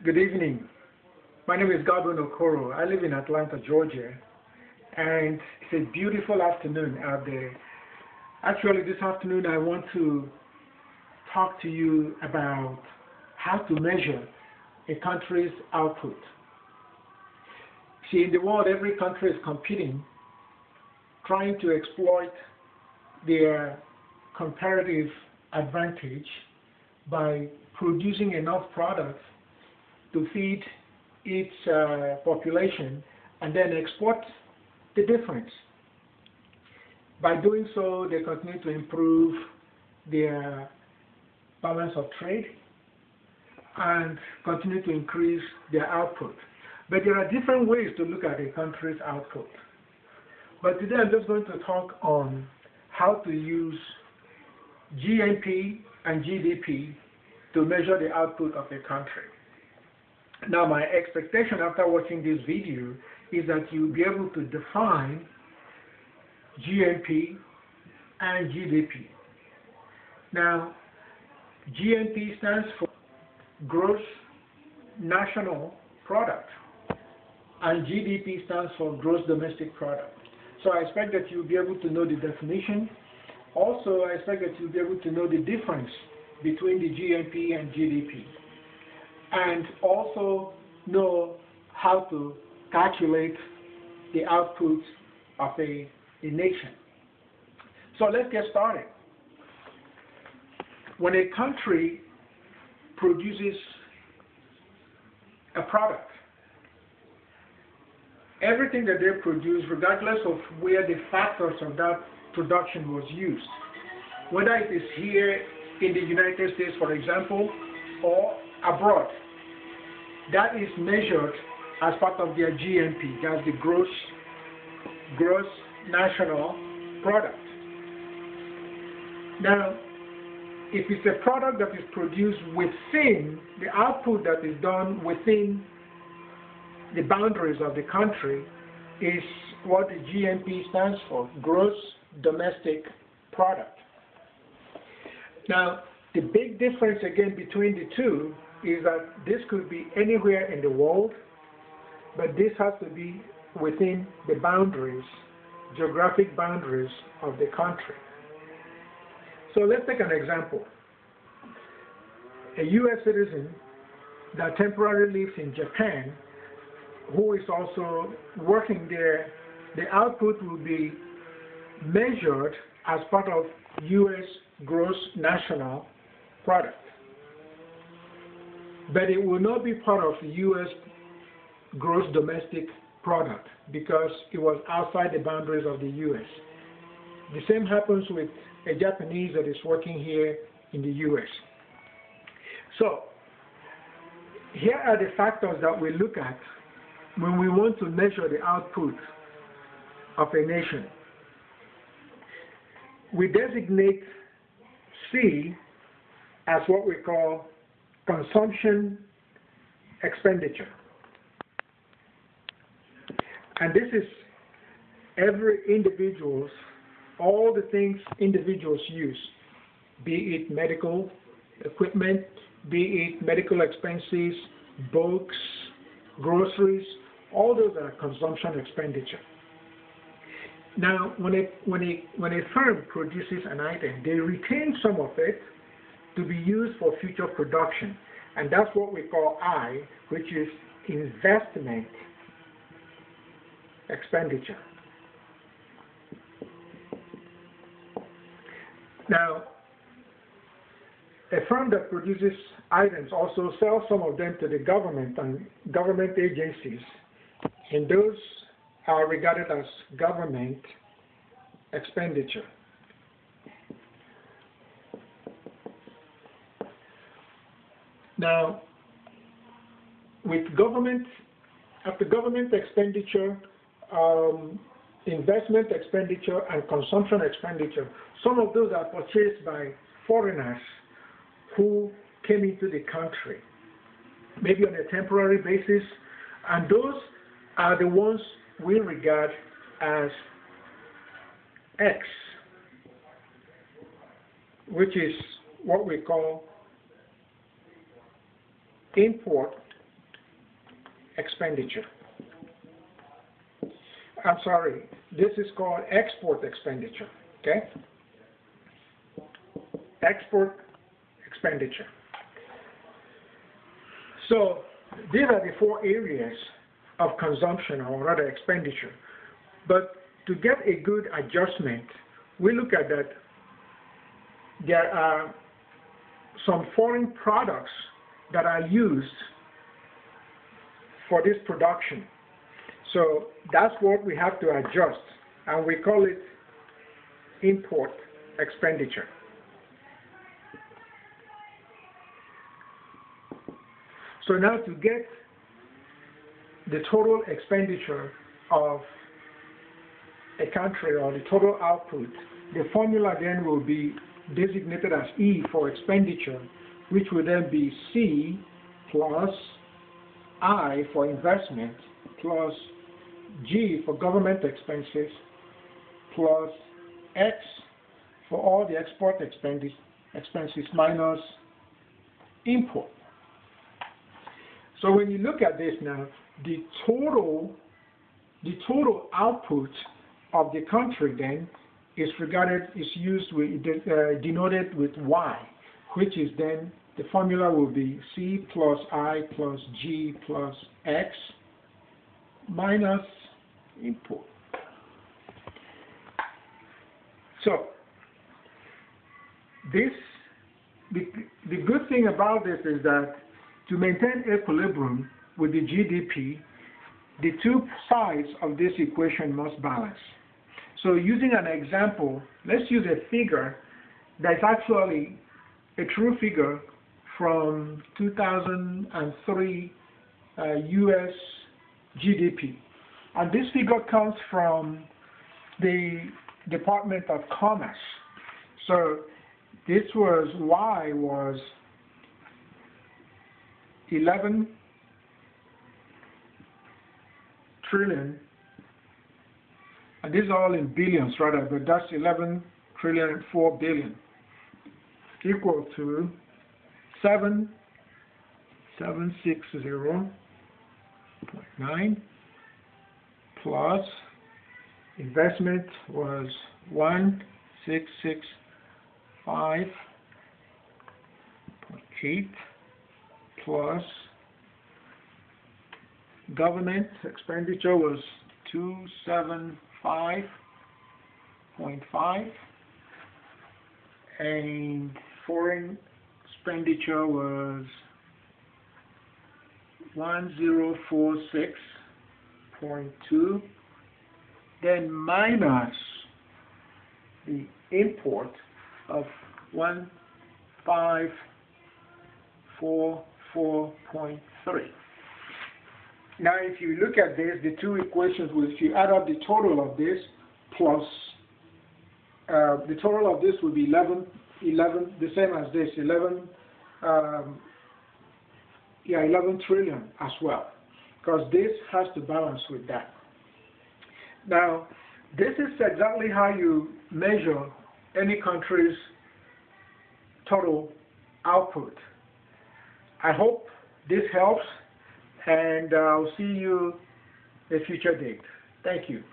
Good evening. My name is Godwin Okoro. I live in Atlanta, Georgia, and it's a beautiful afternoon out there. Actually, this afternoon I want to talk to you about how to measure a country's output. See, in the world, every country is competing, trying to exploit their comparative advantage by producing enough products to feed its population and then export the difference. By doing so, they continue to improve their balance of trade and continue to increase their output. But there are different ways to look at a country's output. But today I'm just going to talk on how to use GNP and GDP to measure the output of a country. Now, my expectation after watching this video is that you'll be able to define GNP and GDP. Now, GNP stands for Gross National Product, and GDP stands for Gross Domestic Product. So I expect that you'll be able to know the definition. Also, I expect that you'll be able to know the difference between the GNP and GDP, and also know how to calculate the output of a nation. So let's get started. When a country produces a product, everything that they produce, regardless of where the factors of that production was used, whether it is here in the United States, for example, or abroad, that is measured as part of their GNP. That's the gross national product. Now, if it's a product that is produced within the output that is done within the boundaries of the country, is what the GNP stands for, gross domestic product. Now, the big difference again between the two is that this could be anywhere in the world, but this has to be within the boundaries, geographic boundaries of the country. So let's take an example. A U.S. citizen that temporarily lives in Japan, who is also working there, the output will be measured as part of U.S. gross national product. But it will not be part of U.S. gross domestic product because it was outside the boundaries of the U.S. The same happens with a Japanese that is working here in the U.S. So, here are the factors that we look at when we want to measure the output of a nation. We designate C as what we call consumption expenditure. And this is every individual's, all the things individuals use, be it medical equipment, be it medical expenses, books, groceries, all those are consumption expenditure. Now, when a firm produces an item, they retain some of it to be used for future production. And that's what we call I, which is investment expenditure. Now, a firm that produces items also sells some of them to the government and government agencies, and those are regarded as government expenditure. Now, with government, after government expenditure, investment expenditure and consumption expenditure, some of those are purchased by foreigners who came into the country, maybe on a temporary basis, and those are the ones we regard as X, which is what we call import expenditure. I'm sorry, this is called export expenditure, okay? Export expenditure. So these are the four areas of consumption, or rather expenditure. But to get a good adjustment, we look at that there are some foreign products that are used for this production. So that's what we have to adjust, and we call it import expenditure. So now to get the total expenditure of a country, or the total output, the formula then will be designated as E for expenditure, which will then be C plus I for investment plus G for government expenses plus X for all the export expenses minus import. So when you look at this now, the total output of the country then is denoted with Y, which is then the formula will be C plus I plus G plus X minus import. So the good thing about this is that to maintain equilibrium with the GDP, the two sides of this equation must balance. So using an example, let's use a figure that's actually a true figure from 2003 US GDP. And this figure comes from the Department of Commerce. So this was, Y was 11 trillion, and these are all in billions rather, but that's 11 trillion 4 billion, equal to 7760.9 plus investment was 1665.8 plus government expenditure was 275.5 and foreign expenditure was 1046.2, then minus the import of 1544.3. Now, if you look at this, the two equations, if you add up the total of this plus the total of this would be 11, the same as this, 11 trillion as well, because this has to balance with that. Now, this is exactly how you measure any country's total output. I hope this helps, and I'll see you a future date. Thank you.